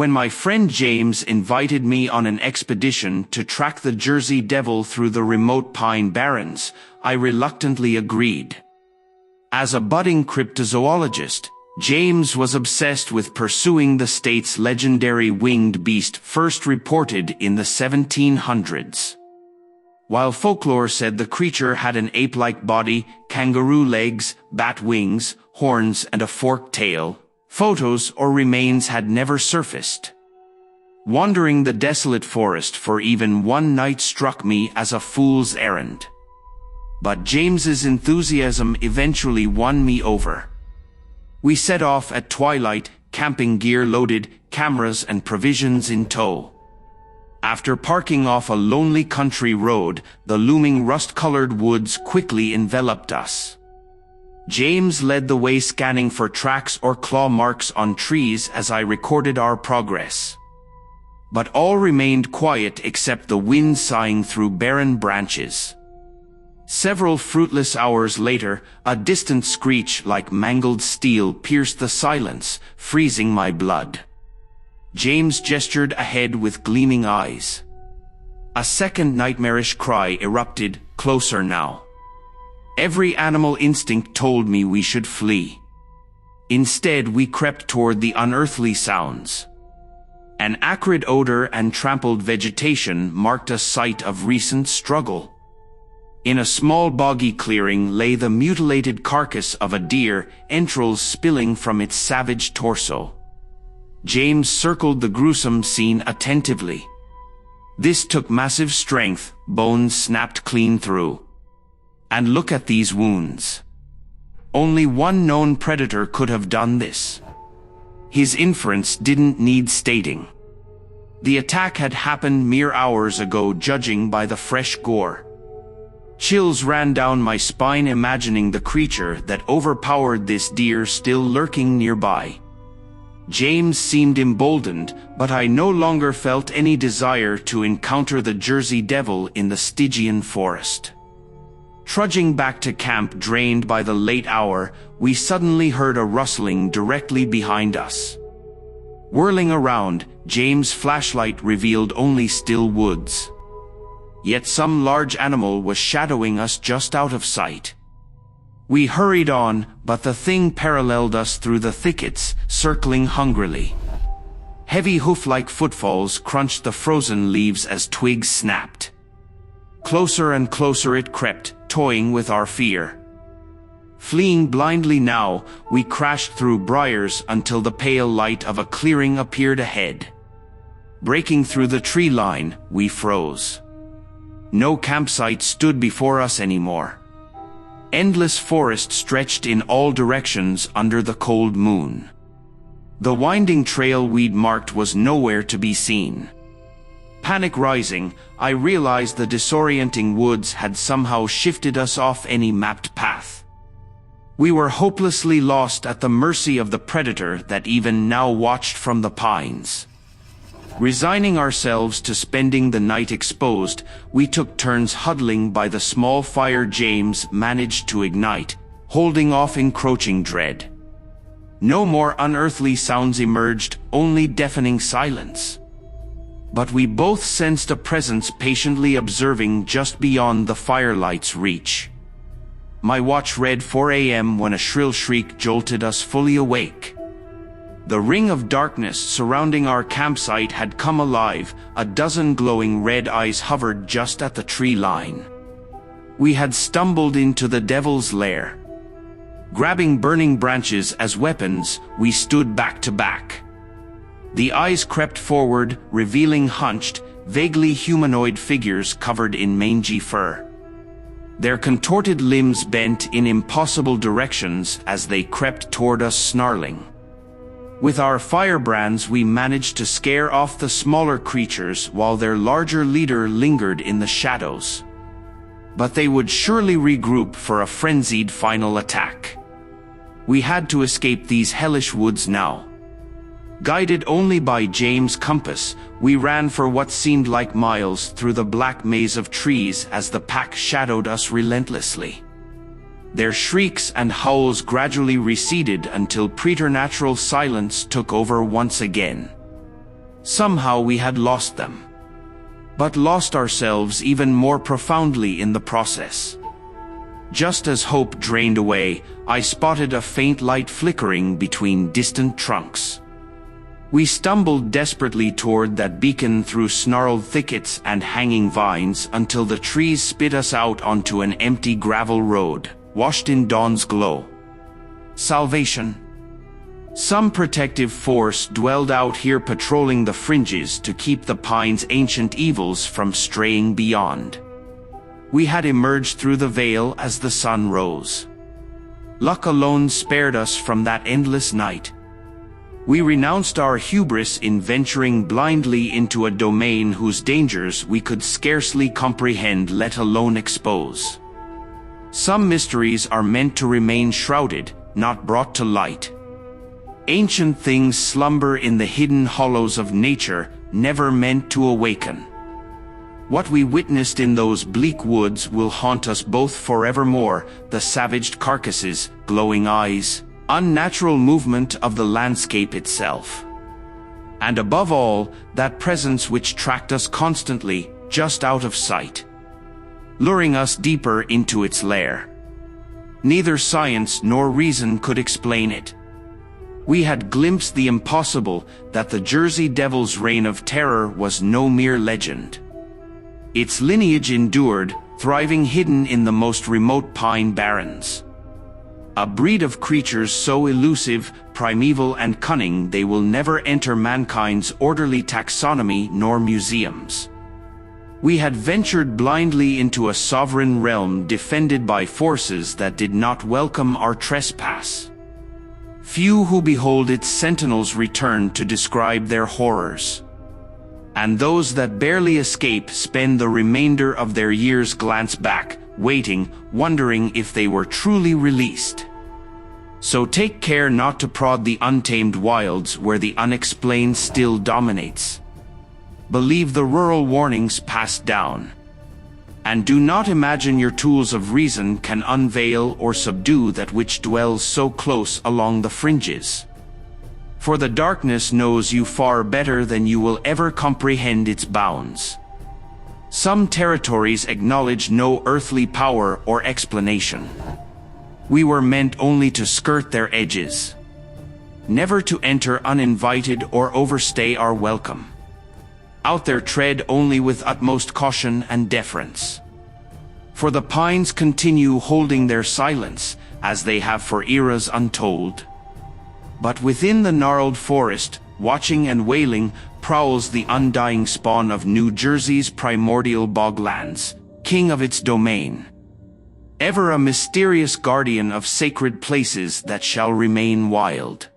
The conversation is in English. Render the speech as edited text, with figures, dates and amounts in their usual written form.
When my friend James invited me on an expedition to track the Jersey Devil through the remote Pine Barrens, I reluctantly agreed. As a budding cryptozoologist, James was obsessed with pursuing the state's legendary winged beast first reported in the 1700s. While folklore said the creature had an ape-like body, kangaroo legs, bat wings, horns, and a forked tail, photos or remains had never surfaced. Wandering the desolate forest for even one night struck me as a fool's errand. But James's enthusiasm eventually won me over. We set off at twilight, camping gear loaded, cameras and provisions in tow. After parking off a lonely country road, the looming rust-colored woods quickly enveloped us. James led the way, scanning for tracks or claw marks on trees as I recorded our progress. But all remained quiet except the wind sighing through barren branches. Several fruitless hours later, a distant screech like mangled steel pierced the silence, freezing my blood. James gestured ahead with gleaming eyes. A second nightmarish cry erupted, closer now. Every animal instinct told me we should flee. Instead, we crept toward the unearthly sounds. An acrid odor and trampled vegetation marked a site of recent struggle. In a small boggy clearing lay the mutilated carcass of a deer, entrails spilling from its savage torso. James circled the gruesome scene attentively. This took massive strength, bones snapped clean through. And look at these wounds. Only one known predator could have done this. His inference didn't need stating. The attack had happened mere hours ago, judging by the fresh gore. Chills ran down my spine imagining the creature that overpowered this deer still lurking nearby. James seemed emboldened, but I no longer felt any desire to encounter the Jersey Devil in the Stygian forest. Trudging back to camp drained by the late hour, we suddenly heard a rustling directly behind us. Whirling around, James' flashlight revealed only still woods. Yet some large animal was shadowing us just out of sight. We hurried on, but the thing paralleled us through the thickets, circling hungrily. Heavy hoof-like footfalls crunched the frozen leaves as twigs snapped. Closer and closer it crept, toying with our fear. Fleeing blindly now, we crashed through briars until the pale light of a clearing appeared ahead. Breaking through the tree line, we froze. No campsite stood before us anymore. Endless forest stretched in all directions under the cold moon. The winding trail we'd marked was nowhere to be seen. Panic rising, I realized the disorienting woods had somehow shifted us off any mapped path. We were hopelessly lost at the mercy of the predator that even now watched from the pines. Resigning ourselves to spending the night exposed, we took turns huddling by the small fire James managed to ignite, holding off encroaching dread. No more unearthly sounds emerged, only deafening silence. But we both sensed a presence patiently observing just beyond the firelight's reach. My watch read 4 a.m. when a shrill shriek jolted us fully awake. The ring of darkness surrounding our campsite had come alive, a dozen glowing red eyes hovered just at the tree line. We had stumbled into the devil's lair. Grabbing burning branches as weapons, we stood back to back. The eyes crept forward, revealing hunched, vaguely humanoid figures covered in mangy fur. Their contorted limbs bent in impossible directions as they crept toward us snarling. With our firebrands we managed to scare off the smaller creatures while their larger leader lingered in the shadows. But they would surely regroup for a frenzied final attack. We had to escape these hellish woods now. Guided only by James' compass, we ran for what seemed like miles through the black maze of trees as the pack shadowed us relentlessly. Their shrieks and howls gradually receded until preternatural silence took over once again. Somehow we had lost them. But lost ourselves even more profoundly in the process. Just as hope drained away, I spotted a faint light flickering between distant trunks. We stumbled desperately toward that beacon through snarled thickets and hanging vines until the trees spit us out onto an empty gravel road, washed in dawn's glow. Salvation. Some protective force dwelled out here, patrolling the fringes to keep the pine's ancient evils from straying beyond. We had emerged through the veil as the sun rose. Luck alone spared us from that endless night. We renounced our hubris in venturing blindly into a domain whose dangers we could scarcely comprehend, let alone expose. Some mysteries are meant to remain shrouded, not brought to light. Ancient things slumber in the hidden hollows of nature, never meant to awaken. What we witnessed in those bleak woods will haunt us both forevermore, the savaged carcasses, glowing eyes, unnatural movement of the landscape itself. And above all, that presence which tracked us constantly, just out of sight, luring us deeper into its lair. Neither science nor reason could explain it. We had glimpsed the impossible, that the Jersey Devil's reign of terror was no mere legend. Its lineage endured, thriving hidden in the most remote pine barrens. A breed of creatures so elusive, primeval and cunning they will never enter mankind's orderly taxonomy nor museums. We had ventured blindly into a sovereign realm defended by forces that did not welcome our trespass. Few who behold its sentinels return to describe their horrors. And those that barely escape spend the remainder of their years glance back, waiting, wondering if they were truly released. So take care not to prod the untamed wilds where the unexplained still dominates. Believe the rural warnings passed down. And do not imagine your tools of reason can unveil or subdue that which dwells so close along the fringes. For the darkness knows you far better than you will ever comprehend its bounds. Some territories acknowledge no earthly power or explanation. We were meant only to skirt their edges, never to enter uninvited or overstay our welcome. Out there tread only with utmost caution and deference. For the pines continue holding their silence, as they have for eras untold. But within the gnarled forest, watching and wailing, prowls the undying spawn of New Jersey's primordial boglands, king of its domain. Ever a mysterious guardian of sacred places that shall remain wild.